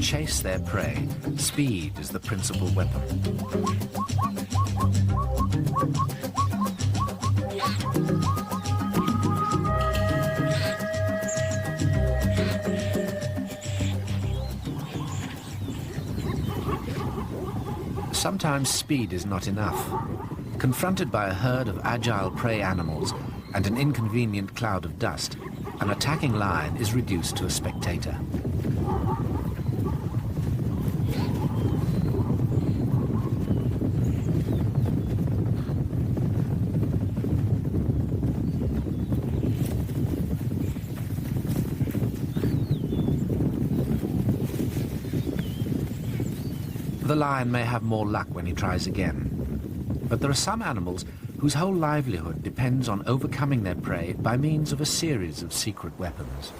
chase their prey, speed is the principal weapon. Sometimes speed is not enough. Confronted by a herd of agile prey animals and an inconvenient cloud of dust, an attacking lion is reduced to a spectator. The lion may have more luck when he tries again, but there are some animals whose whole livelihood depends on overcoming their prey by means of a series of secret weapons.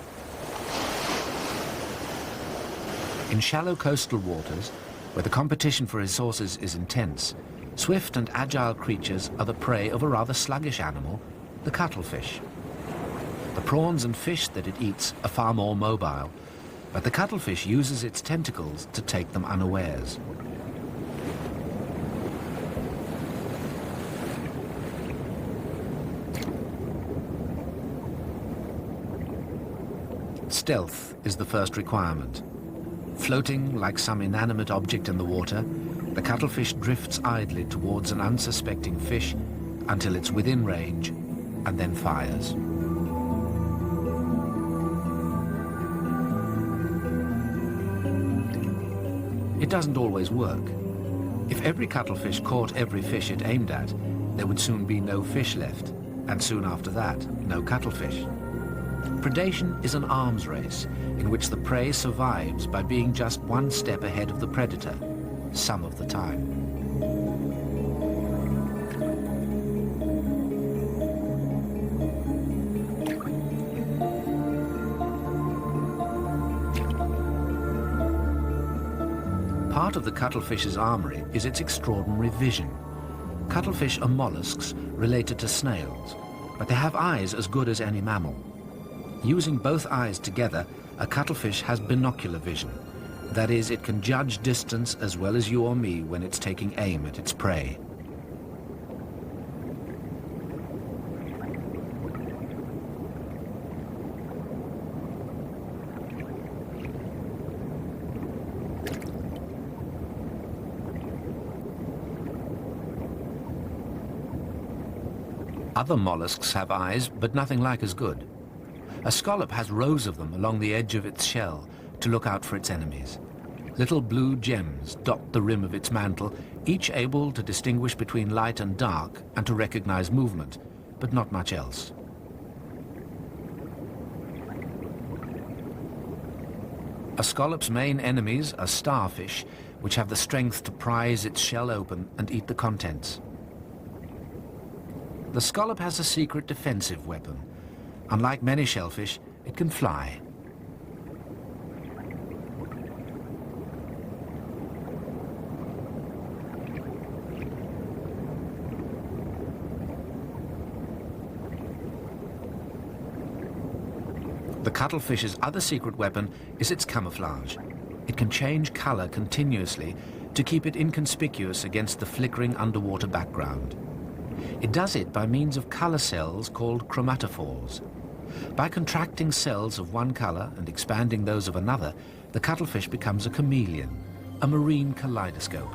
In shallow coastal waters, where the competition for resources is intense, swift and agile creatures are the prey of a rather sluggish animal, the cuttlefish. The prawns and fish that it eats are far more mobile, but the cuttlefish uses its tentacles to take them unawares. Stealth is the first requirement. Floating like some inanimate object in the water, the cuttlefish drifts idly towards an unsuspecting fish until it's within range and then fires. It doesn't always work. If every cuttlefish caught every fish it aimed at, there would soon be no fish left, and soon after that, no cuttlefish. Predation is an arms race in which the prey survives by being just one step ahead of the predator, some of the time. Part of the cuttlefish's armory is its extraordinary vision. Cuttlefish are mollusks related to snails, but they have eyes as good as any mammal. Using both eyes together, a cuttlefish has binocular vision. That is, it can judge distance as well as you or me when it's taking aim at its prey. Other mollusks have eyes, but nothing like as good. A scallop has rows of them along the edge of its shell to look out for its enemies. Little blue gems dot the rim of its mantle, each able to distinguish between light and dark and to recognize movement, but not much else. A scallop's main enemies are starfish, which have the strength to prise its shell open and eat the contents. The scallop has a secret defensive weapon. Unlike many shellfish, it can fly. The cuttlefish's other secret weapon is its camouflage. It can change color continuously to keep it inconspicuous against the flickering underwater background. It does it by means of color cells called chromatophores. By contracting cells of one color and expanding those of another, the cuttlefish becomes a chameleon, a marine kaleidoscope.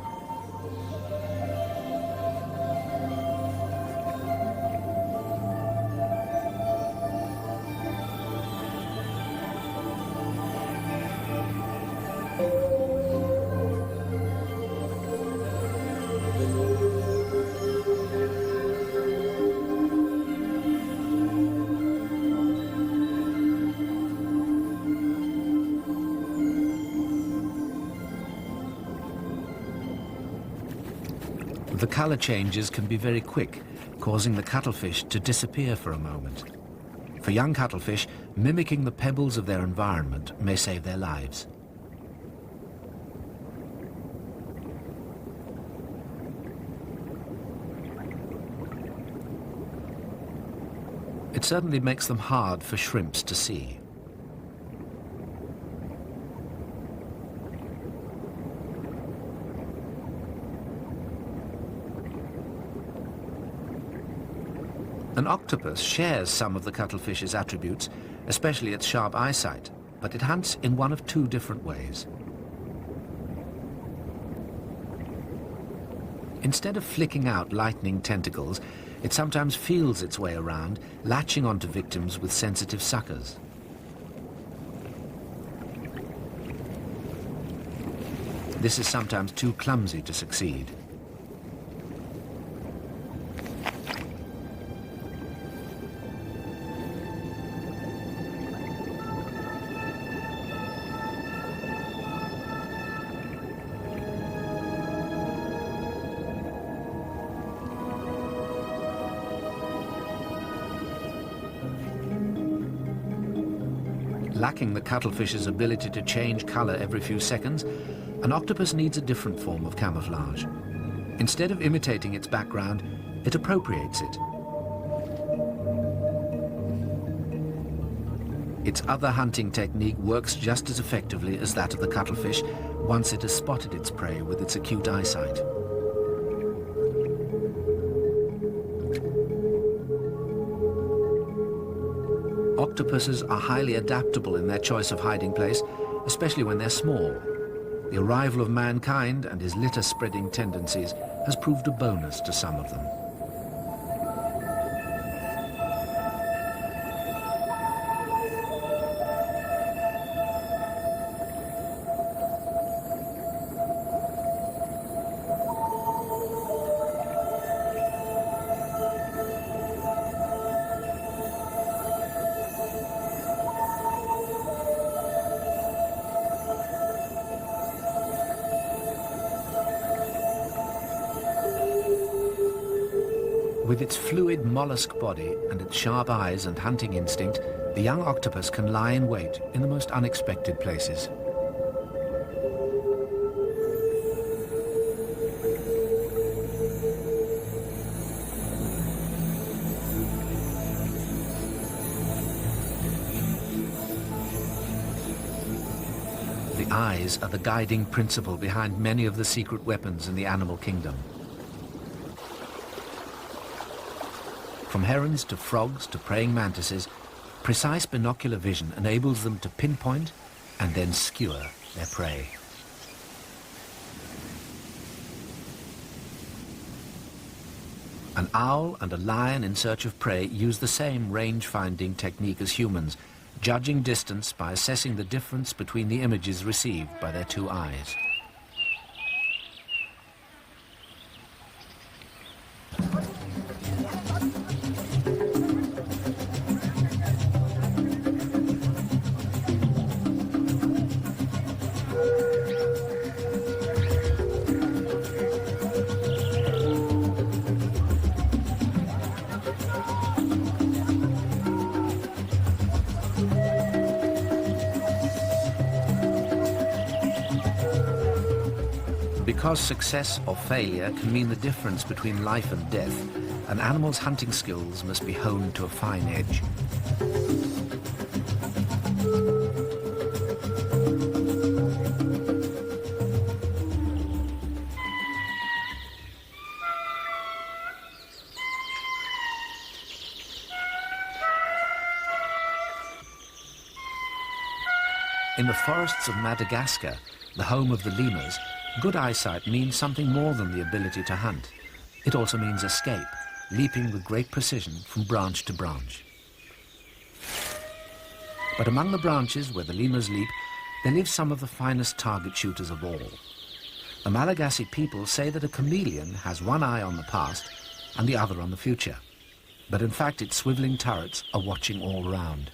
The color changes can be very quick, causing the cuttlefish to disappear for a moment. For young cuttlefish, mimicking the pebbles of their environment may save their lives. It certainly makes them hard for shrimps to see. An octopus shares some of the cuttlefish's attributes, especially its sharp eyesight, but it hunts in one of two different ways. Instead of flicking out lightning tentacles, it sometimes feels its way around, latching onto victims with sensitive suckers. This is sometimes too clumsy to succeed. Lacking the cuttlefish's ability to change color every few seconds, an octopus needs a different form of camouflage. Instead of imitating its background, it appropriates it. Its other hunting technique works just as effectively as that of the cuttlefish once it has spotted its prey with its acute eyesight. Octopuses are highly adaptable in their choice of hiding place, especially when they're small. The arrival of mankind and his litter-spreading tendencies has proved a bonus to some of them. With its fluid mollusk body and its sharp eyes and hunting instinct, the young octopus can lie in wait in the most unexpected places. The eyes are the guiding principle behind many of the secret weapons in the animal kingdom. From herons to frogs to praying mantises, precise binocular vision enables them to pinpoint and then skewer their prey. An owl and a lion in search of prey use the same range-finding technique as humans, judging distance by assessing the difference between the images received by their two eyes. Because success or failure can mean the difference between life and death, an animal's hunting skills must be honed to a fine edge. In the forests of Madagascar, the home of the lemurs, good eyesight means something more than the ability to hunt. It also means escape, leaping with great precision from branch to branch. But among the branches where the lemurs leap, there live some of the finest target shooters of all. The Malagasy people say that a chameleon has one eye on the past and the other on the future. But in fact, its swiveling turrets are watching all round.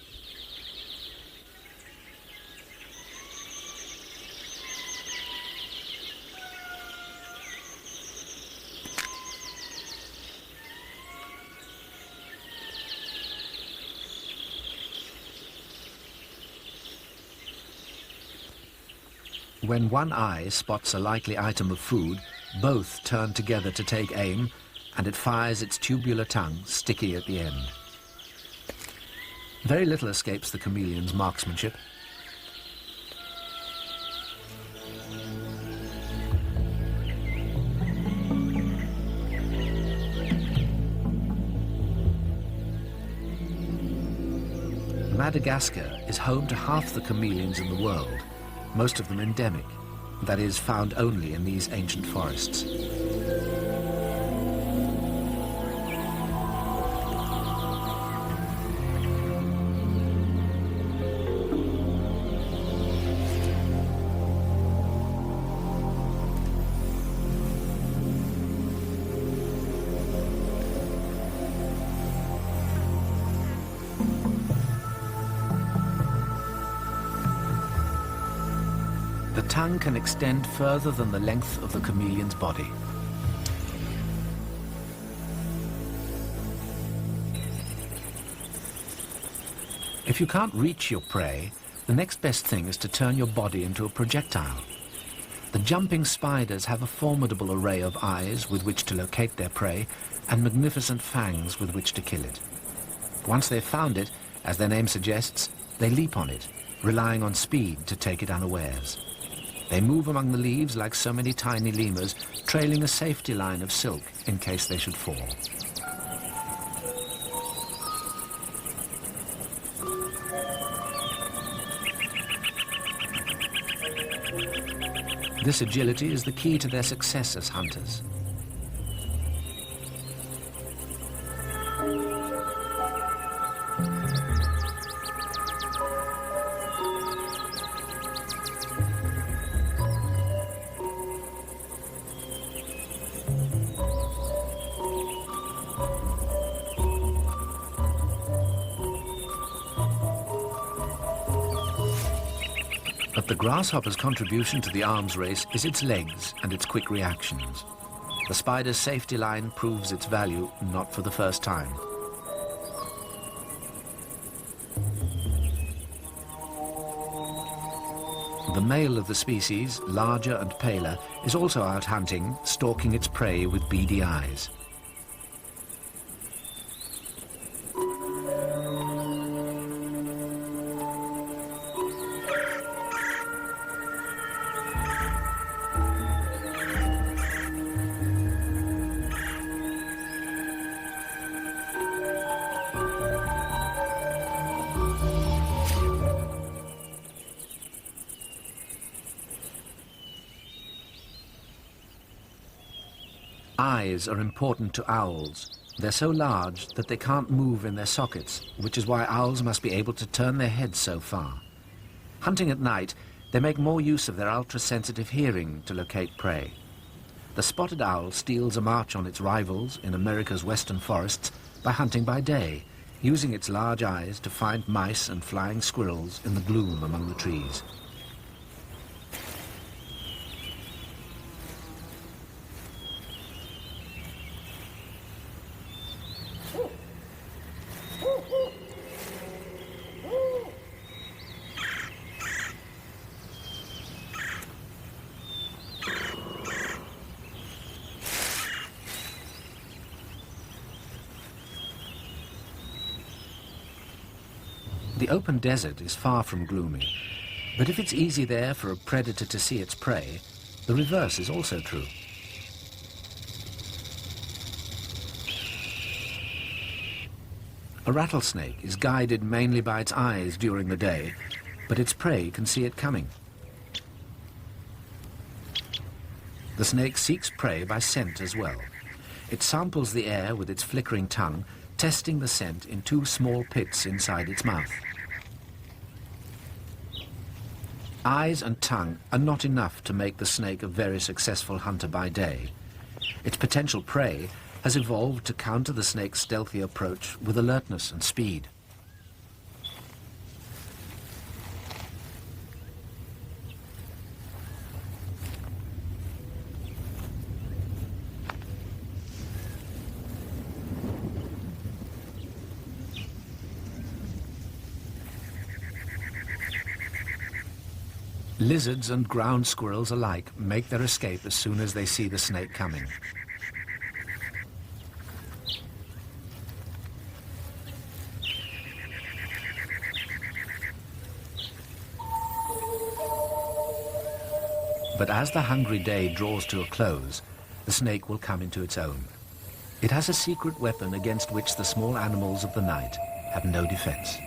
When one eye spots a likely item of food, both turn together to take aim, and it fires its tubular tongue, sticky at the end. Very little escapes the chameleon's marksmanship. Madagascar is home to half the chameleons in the world, most of them endemic, that is, found only in these ancient forests. The tongue can extend further than the length of the chameleon's body. If you can't reach your prey, the next best thing is to turn your body into a projectile. The jumping spiders have a formidable array of eyes with which to locate their prey and magnificent fangs with which to kill it. Once they've found it, as their name suggests, they leap on it, relying on speed to take it unawares. They move among the leaves like so many tiny lemurs, trailing a safety line of silk in case they should fall. This agility is the key to their success as hunters. But the grasshopper's contribution to the arms race is its legs and its quick reactions. The spider's safety line proves its value not for the first time. The male of the species, larger and paler, is also out hunting, stalking its prey with beady eyes. Eyes are important to owls. They're so large that they can't move in their sockets, which is why owls must be able to turn their heads so far. Hunting at night, they make more use of their ultra-sensitive hearing to locate prey. The spotted owl steals a march on its rivals in America's western forests by hunting by day, using its large eyes to find mice and flying squirrels in the gloom among the trees. The open desert is far from gloomy, but if it's easy there for a predator to see its prey, the reverse is also true. A rattlesnake is guided mainly by its eyes during the day, but its prey can see it coming. The snake seeks prey by scent as well. It samples the air with its flickering tongue, testing the scent in two small pits inside its mouth. Eyes and tongue are not enough to make the snake a very successful hunter by day. Its potential prey has evolved to counter the snake's stealthy approach with alertness and speed. Lizards and ground squirrels alike make their escape as soon as they see the snake coming. But as the hungry day draws to a close, the snake will come into its own. It has a secret weapon against which the small animals of the night have no defense.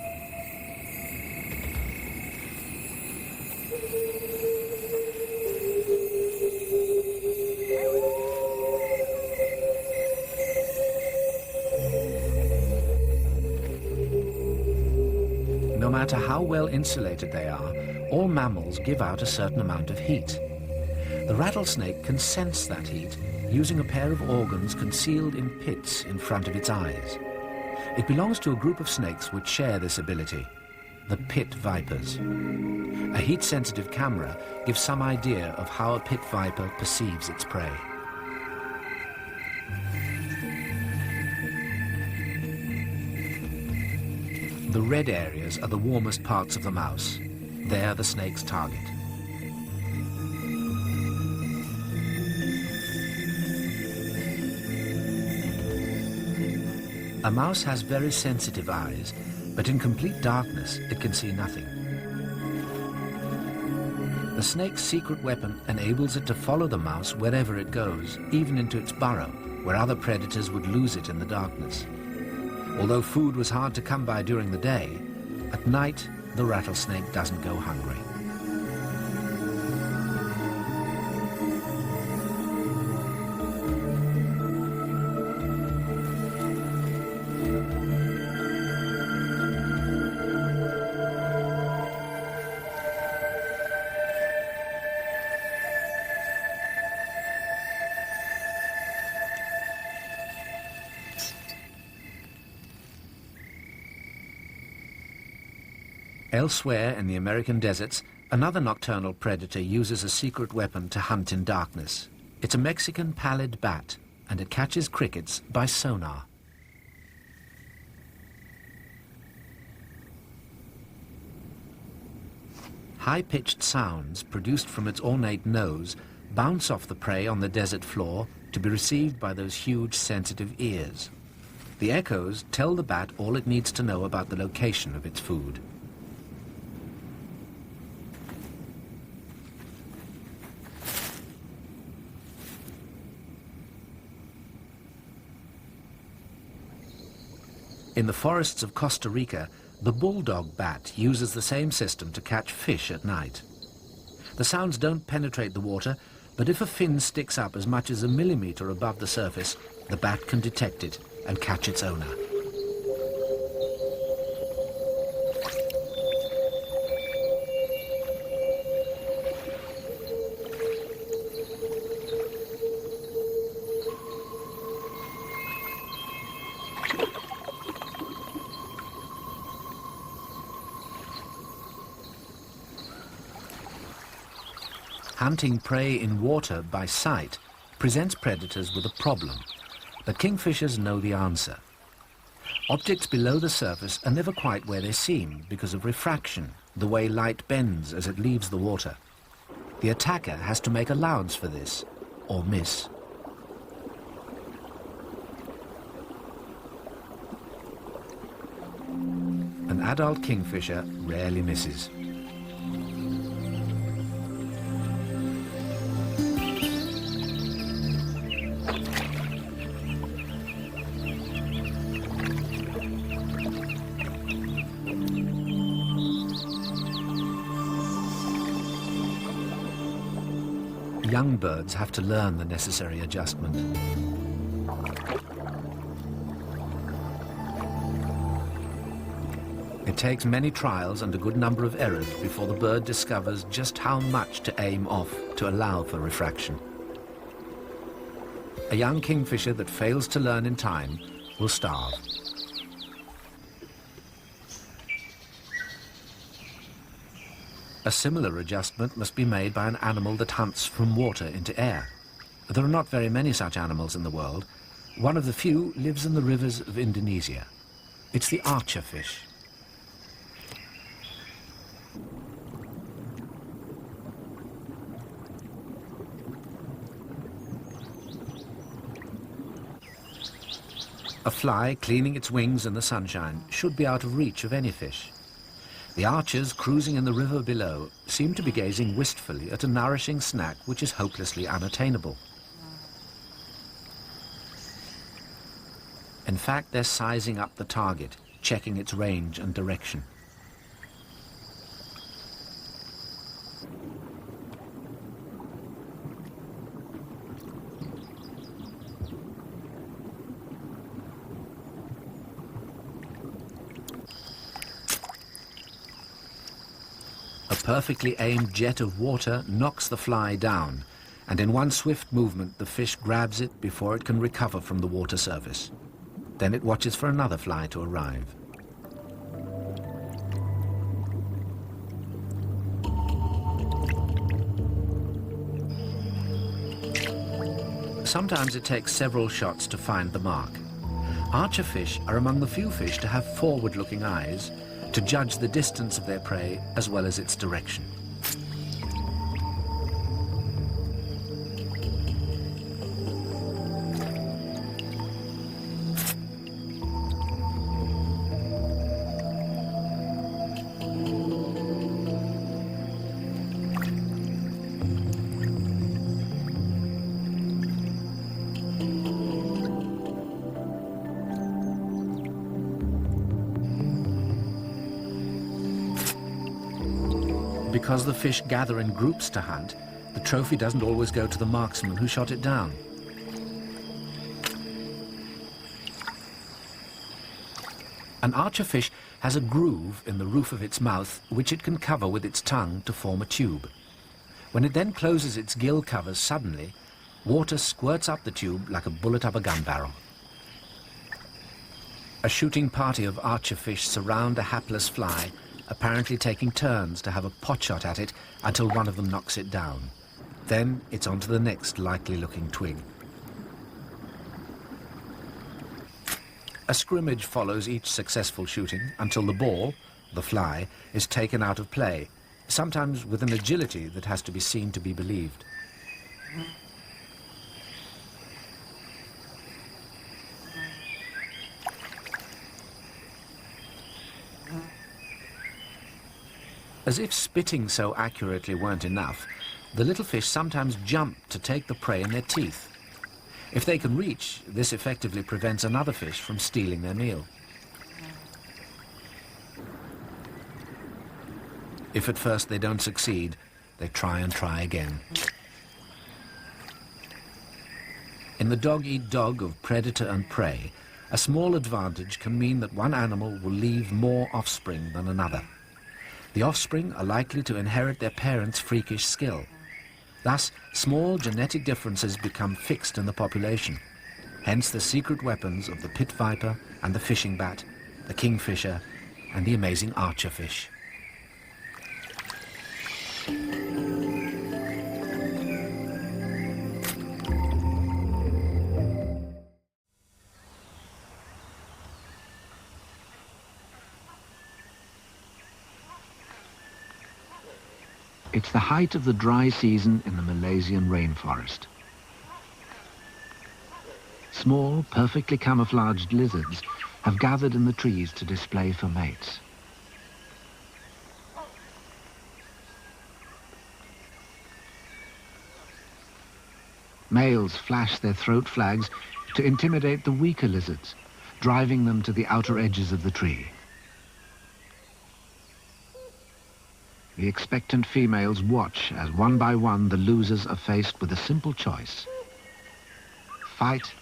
No matter how well insulated they are, all mammals give out a certain amount of heat. The rattlesnake can sense that heat using a pair of organs concealed in pits in front of its eyes. It belongs to a group of snakes which share this ability, the pit vipers. A heat-sensitive camera gives some idea of how a pit viper perceives its prey. The red areas are the warmest parts of the mouse. They're the snake's target. A mouse has very sensitive eyes, but in complete darkness it can see nothing. The snake's secret weapon enables it to follow the mouse wherever it goes, even into its burrow, where other predators would lose it in the darkness. Although food was hard to come by during the day, at night the rattlesnake doesn't go hungry. Elsewhere in the American deserts, another nocturnal predator uses a secret weapon to hunt in darkness. It's a Mexican pallid bat, and it catches crickets by sonar. High-pitched sounds produced from its ornate nose bounce off the prey on the desert floor to be received by those huge sensitive ears. The echoes tell the bat all it needs to know about the location of its food. In the forests of Costa Rica, the bulldog bat uses the same system to catch fish at night. The sounds don't penetrate the water, but if a fin sticks up as much as a millimeter above the surface, the bat can detect it and catch its owner. Hunting prey in water by sight presents predators with a problem, but kingfishers know the answer. Objects below the surface are never quite where they seem because of refraction, the way light bends as it leaves the water. The attacker has to make allowance for this, or miss. An adult kingfisher rarely misses. Young birds have to learn the necessary adjustment. It takes many trials and a good number of errors before the bird discovers just how much to aim off to allow for refraction. A young kingfisher that fails to learn in time will starve. A similar adjustment must be made by an animal that hunts from water into air. There are not very many such animals in the world. One of the few lives in the rivers of Indonesia. It's the archer fish. A fly cleaning its wings in the sunshine should be out of reach of any fish. The archers cruising in the river below seem to be gazing wistfully at a nourishing snack which is hopelessly unattainable. In fact, they're sizing up the target, checking its range and direction. A perfectly aimed jet of water knocks the fly down, and in one swift movement the fish grabs it before it can recover from the water surface. Then it watches for another fly to arrive. Sometimes it takes several shots to find the mark. Archerfish are among the few fish to have forward-looking eyes to judge the distance of their prey as well as its direction. Because the fish gather in groups to hunt, the trophy doesn't always go to the marksman who shot it down. An archerfish has a groove in the roof of its mouth which it can cover with its tongue to form a tube. When it then closes its gill covers suddenly, water squirts up the tube like a bullet up a gun barrel. A shooting party of archerfish surround a hapless fly, apparently taking turns to have a potshot at it until one of them knocks it down. Then it's on to the next likely-looking twig. A scrimmage follows each successful shooting until the ball, the fly, is taken out of play, sometimes with an agility that has to be seen to be believed. As if spitting so accurately weren't enough, the little fish sometimes jump to take the prey in their teeth. If they can reach, this effectively prevents another fish from stealing their meal. If at first they don't succeed, they try and try again. In the dog-eat-dog of predator and prey, a small advantage can mean that one animal will leave more offspring than another. The offspring are likely to inherit their parents' freakish skill. Thus, small genetic differences become fixed in the population. Hence the secret weapons of the pit viper and the fishing bat, the kingfisher and the amazing archerfish. It's the height of the dry season in the Malaysian rainforest. Small, perfectly camouflaged lizards have gathered in the trees to display for mates. Males flash their throat flags to intimidate the weaker lizards, driving them to the outer edges of the tree. The expectant females watch as one by one the losers are faced with a simple choice: fight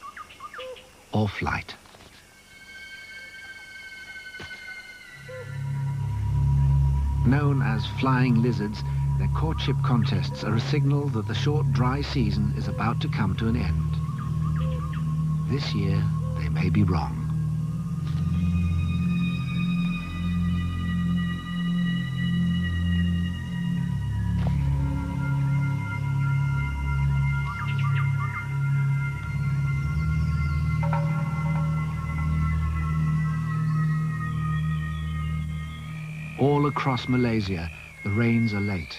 or flight. Known as flying lizards, their courtship contests are a signal that the short dry season is about to come to an end. This year, they may be wrong. All across Malaysia, the rains are late.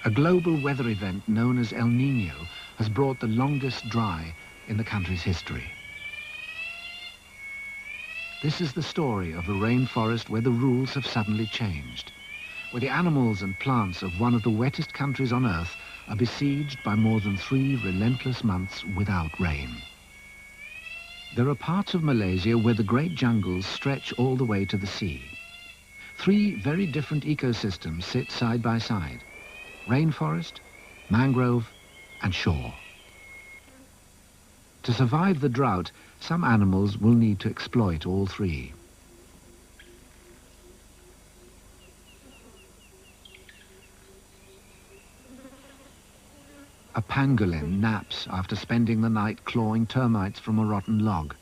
A global weather event known as El Niño has brought the longest dry in the country's history. This is the story of a rainforest where the rules have suddenly changed, where the animals and plants of one of the wettest countries on Earth are besieged by more than 3 relentless months without rain. There are parts of Malaysia where the great jungles stretch all the way to the sea. 3 very different ecosystems sit side by side: rainforest, mangrove, and shore. To survive the drought, some animals will need to exploit all 3. A pangolin naps after spending the night clawing termites from a rotten log.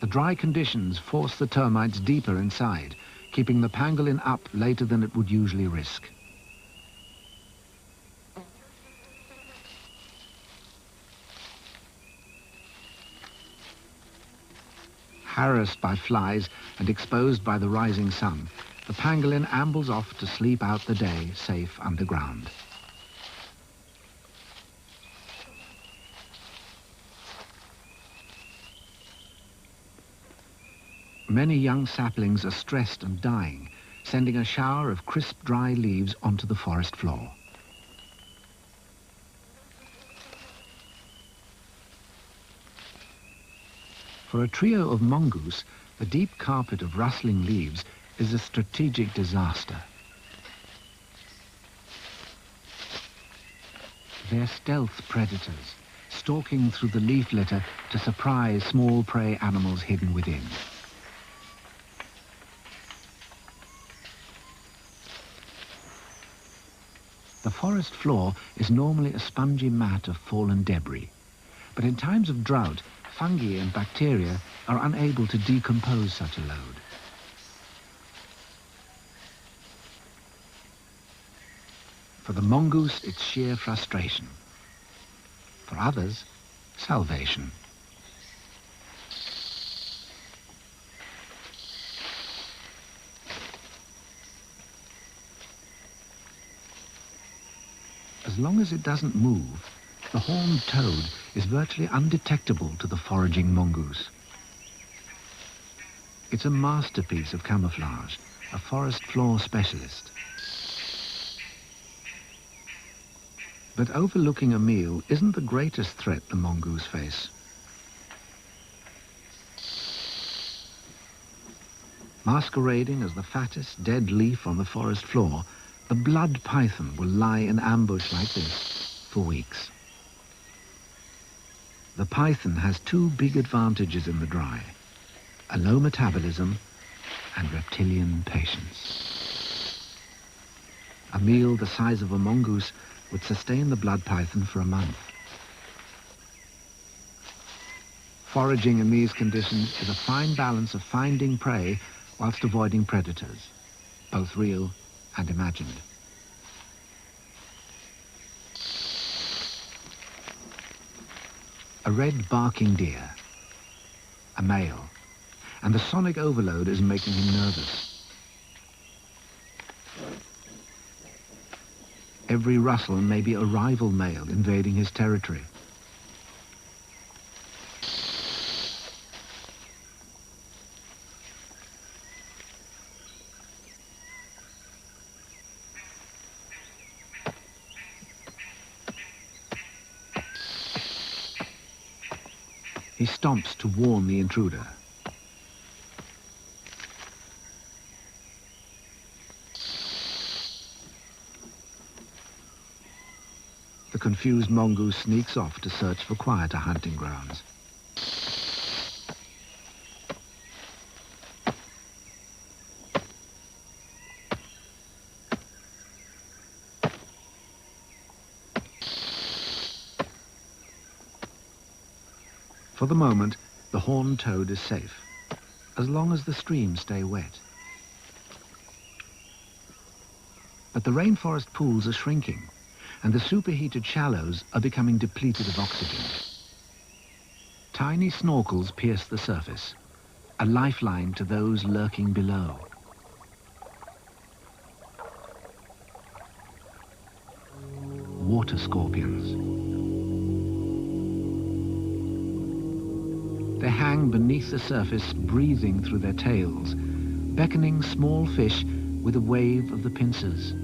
The dry conditions force the termites deeper inside, keeping the pangolin up later than it would usually risk. Harassed by flies and exposed by the rising sun, the pangolin ambles off to sleep out the day safe underground. Many young saplings are stressed and dying, sending a shower of crisp, dry leaves onto the forest floor. For a trio of mongoose, the deep carpet of rustling leaves is a strategic disaster. They're stealth predators, stalking through the leaf litter to surprise small prey animals hidden within. The forest floor is normally a spongy mat of fallen debris, but in times of drought, fungi and bacteria are unable to decompose such a load. For the mongoose, it's sheer frustration. For others, salvation. As long as it doesn't move, the horned toad is virtually undetectable to the foraging mongoose. It's a masterpiece of camouflage, a forest floor specialist. But overlooking a meal isn't the greatest threat the mongoose face. Masquerading as the fattest dead leaf on the forest floor, the blood python will lie in ambush like this for weeks. The python has two big advantages in the dry: a low metabolism and reptilian patience. A meal the size of a mongoose would sustain the blood python for a month. Foraging in these conditions is a fine balance of finding prey whilst avoiding predators, both real and imagined. A red barking deer, a male, and the sonic overload is making him nervous. Every rustle may be a rival male invading his territory. He stomps to warn the intruder. The confused mongoose sneaks off to search for quieter hunting grounds. For the moment, the horned toad is safe, as long as the streams stay wet. But the rainforest pools are shrinking, and the superheated shallows are becoming depleted of oxygen. Tiny snorkels pierce the surface, a lifeline to those lurking below. Water scorpions. They hang beneath the surface, breathing through their tails, beckoning small fish with a wave of the pincers.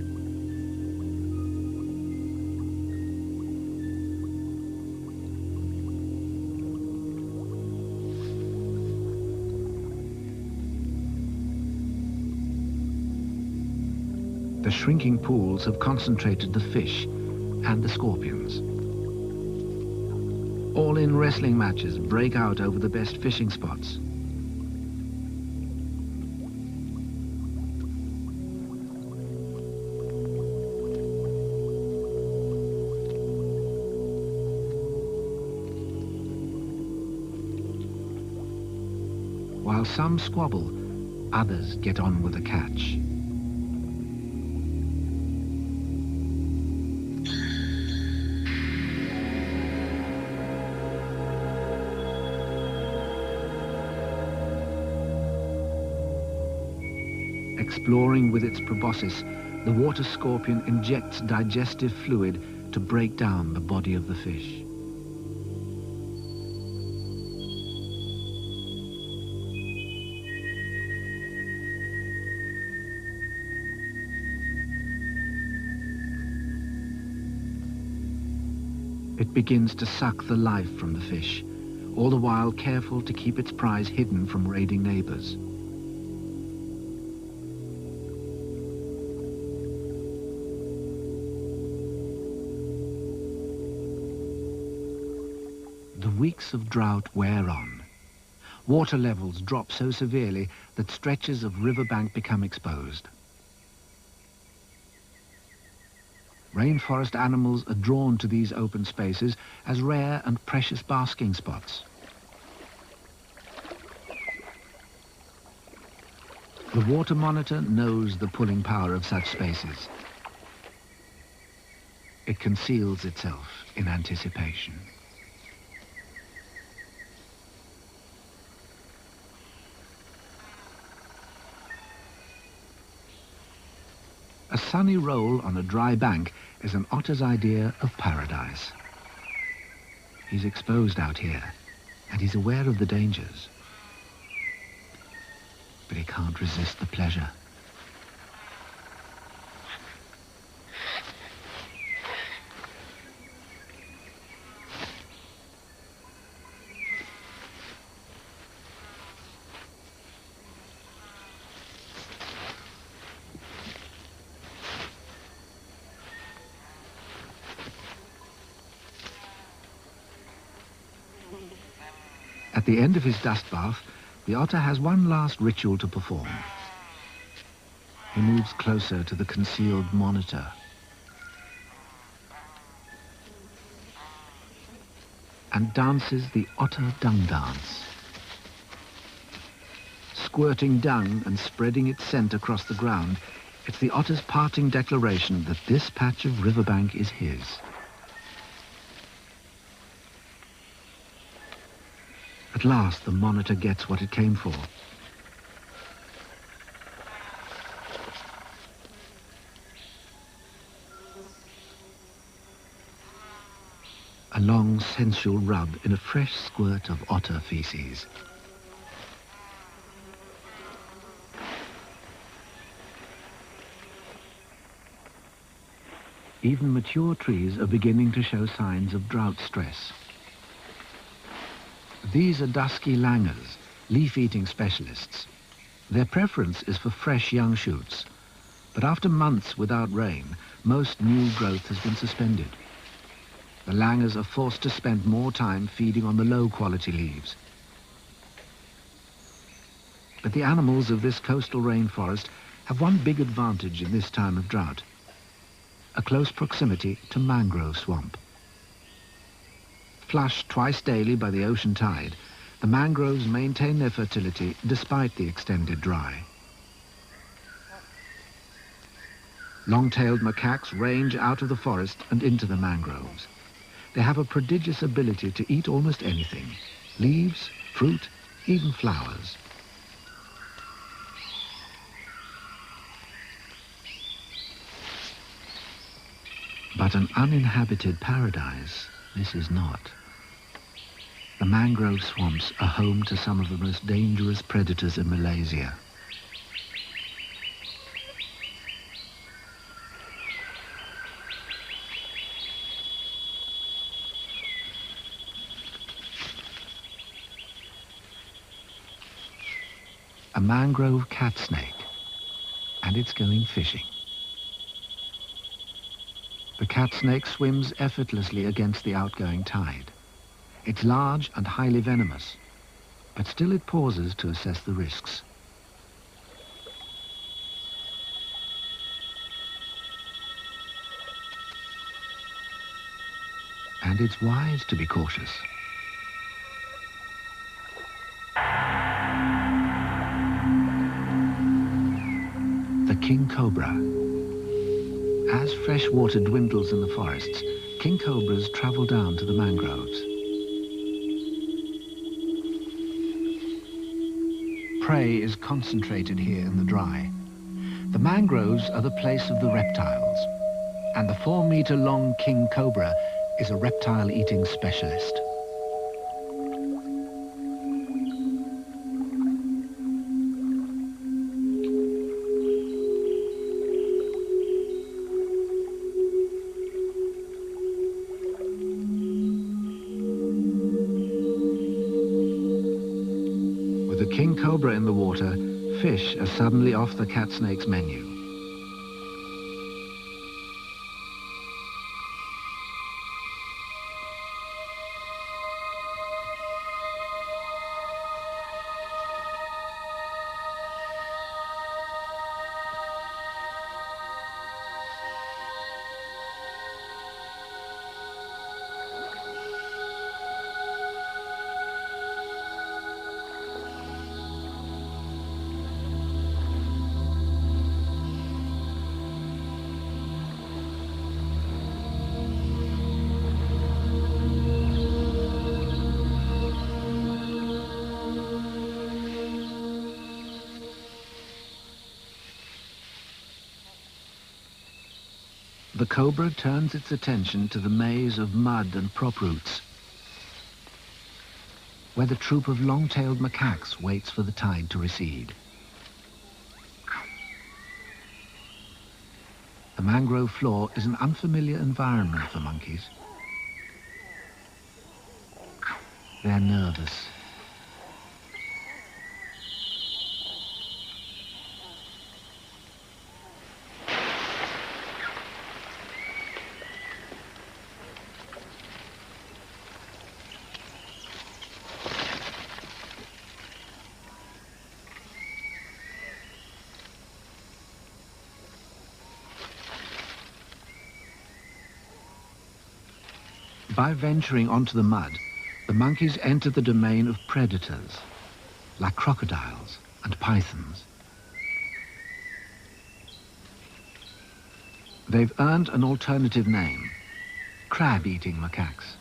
The shrinking pools have concentrated the fish and the scorpions. All-in wrestling matches break out over the best fishing spots. While some squabble, others get on with the catch. Exploring with its proboscis, the water scorpion injects digestive fluid to break down the body of the fish. It begins to suck the life from the fish, all the while careful to keep its prize hidden from raiding neighbors. The weeks of drought wear on. Water levels drop so severely that stretches of riverbank become exposed. Rainforest animals are drawn to these open spaces as rare and precious basking spots. The water monitor knows the pulling power of such spaces. It conceals itself in anticipation. A sunny roll on a dry bank is an otter's idea of paradise. He's exposed out here, and he's aware of the dangers. But he can't resist the pleasure. At the end of his dust bath, the otter has one last ritual to perform. He moves closer to the concealed monitor. And dances the otter dung dance. Squirting dung and spreading its scent across the ground, it's the otter's parting declaration that this patch of riverbank is his. At last, the monitor gets what it came for. A long, sensual rub in a fresh squirt of otter feces. Even mature trees are beginning to show signs of drought stress. These are dusky langurs, leaf-eating specialists. Their preference is for fresh young shoots, but after months without rain, most new growth has been suspended. The langurs are forced to spend more time feeding on the low-quality leaves. But the animals of this coastal rainforest have one big advantage in this time of drought: a close proximity to mangrove swamp. Flushed twice daily by the ocean tide, the mangroves maintain their fertility despite the extended dry. Long-tailed macaques range out of the forest and into the mangroves. They have a prodigious ability to eat almost anything: leaves, fruit, even flowers. But an uninhabited paradise this is not. The mangrove swamps are home to some of the most dangerous predators in Malaysia. A mangrove cat snake, and it's going fishing. The cat snake swims effortlessly against the outgoing tide. It's large and highly venomous, but still it pauses to assess the risks. And it's wise to be cautious. king cobra. As fresh water dwindles in the forests, king cobras travel down to the mangroves. Prey is concentrated here in the dry. The mangroves are the place of the reptiles, and the 4-meter-long king cobra is a reptile-eating specialist. With the king cobra in the water, fish are suddenly off the cat snake's menu. The cobra turns its attention to the maze of mud and prop roots, where the troop of long-tailed macaques waits for the tide to recede. The mangrove floor is an unfamiliar environment for monkeys. They're nervous. By venturing onto the mud, the monkeys enter the domain of predators, like crocodiles and pythons. They've earned an alternative name, crab-eating macaques.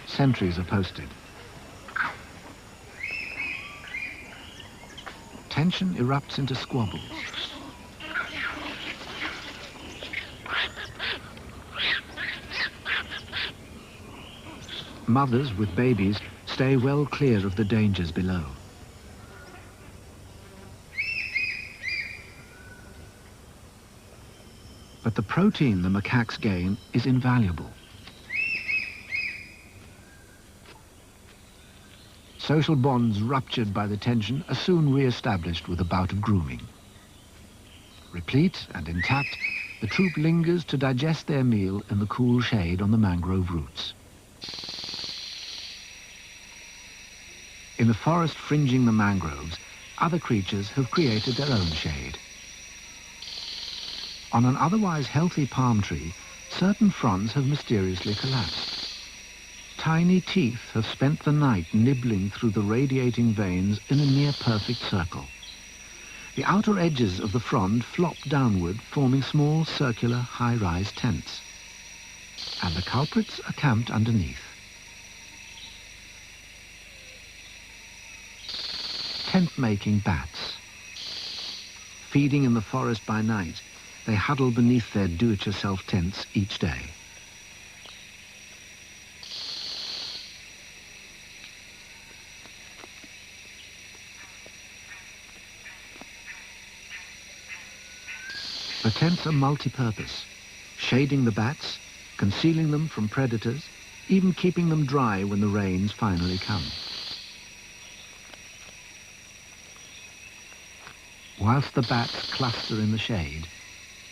Sentries are posted. Tension erupts into squabbles. Mothers with babies stay well clear of the dangers below. But the protein the macaques gain is invaluable. Social bonds ruptured by the tension are soon re-established with a bout of grooming. Replete and intact, the troop lingers to digest their meal in the cool shade on the mangrove roots. In the forest fringing the mangroves, other creatures have created their own shade. On an otherwise healthy palm tree, certain fronds have mysteriously collapsed. Tiny teeth have spent the night nibbling through the radiating veins in a near-perfect circle. The outer edges of the frond flop downward, forming small, circular, high-rise tents. And the culprits are camped underneath. Tent-making bats. Feeding in the forest by night, they huddle beneath their do-it-yourself tents each day. The tents are multi-purpose, shading the bats, concealing them from predators, even keeping them dry when the rains finally come. Whilst the bats cluster in the shade,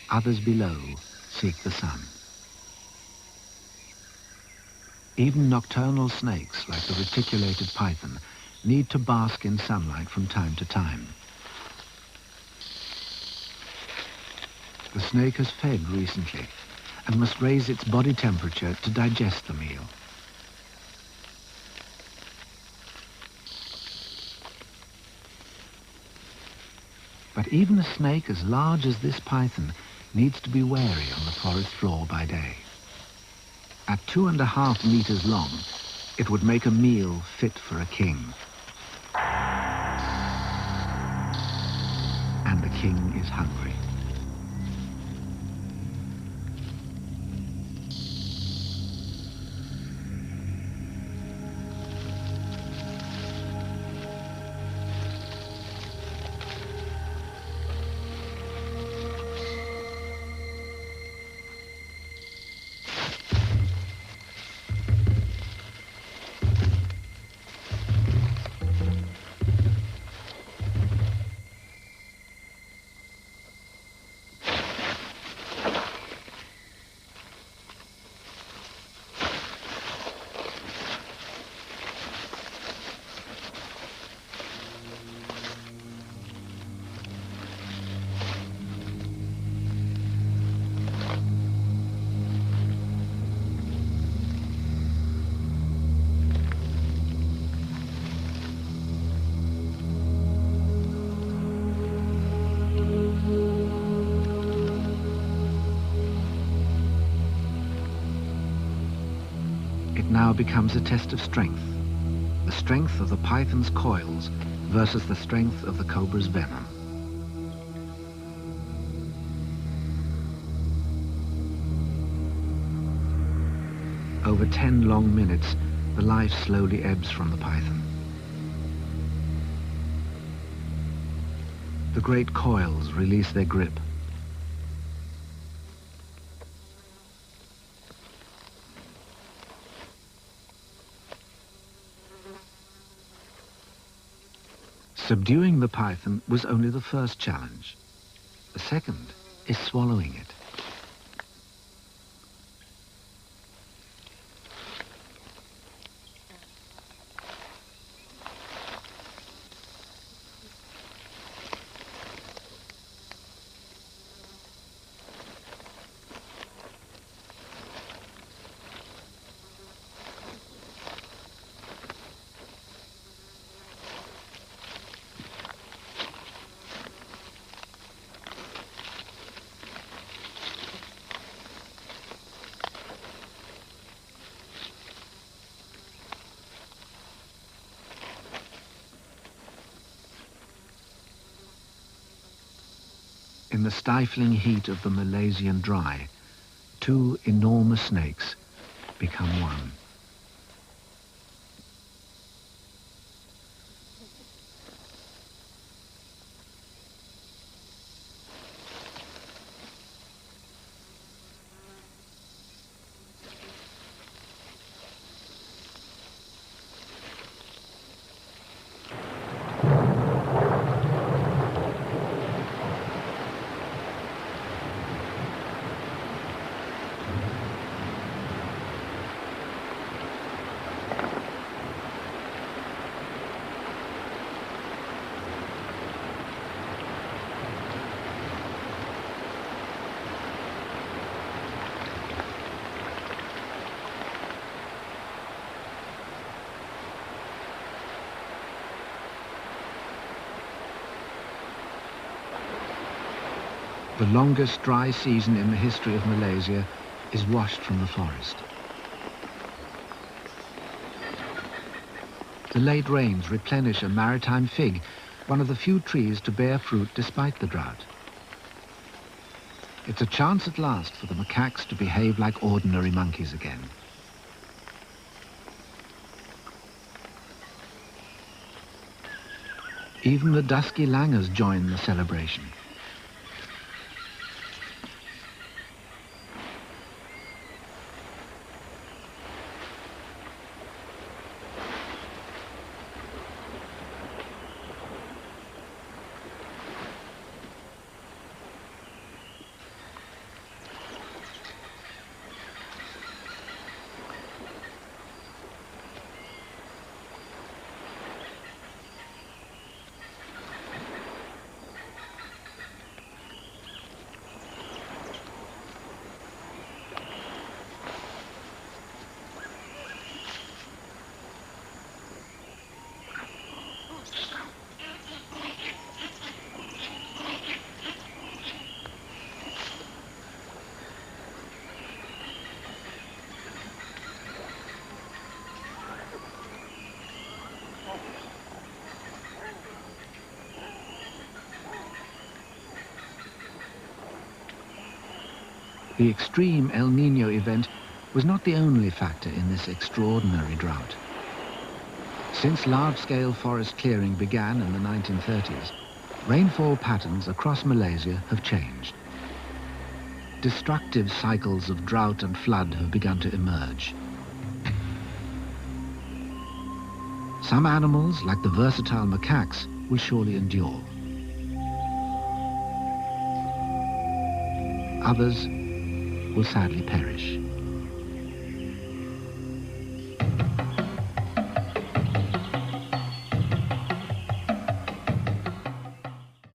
others below seek the sun. Even nocturnal snakes, like the reticulated python, need to bask in sunlight from time to time. The snake has fed recently and must raise its body temperature to digest the meal. But even a snake as large as this python needs to be wary on the forest floor by day. At 2.5 meters long, it would make a meal fit for a king. And the king is hungry. Now becomes a test of strength. The strength of the python's coils versus the strength of the cobra's venom. Over 10 long minutes, the life slowly ebbs from the python. The great coils release their grip. Subduing the python was only the first challenge. The second is swallowing it. In the stifling heat of the Malaysian dry, 2 enormous snakes become one. The longest dry season in the history of Malaysia is washed from the forest. The late rains replenish a maritime fig, one of the few trees to bear fruit despite the drought. It's a chance at last for the macaques to behave like ordinary monkeys again. Even the dusky langurs join the celebration. The extreme El Nino event was not the only factor in this extraordinary drought. Since large-scale forest clearing began in the 1930s, rainfall patterns across Malaysia have changed. Destructive cycles of drought and flood have begun to emerge. Some animals, like the versatile macaques, will surely endure. Others will sadly perish.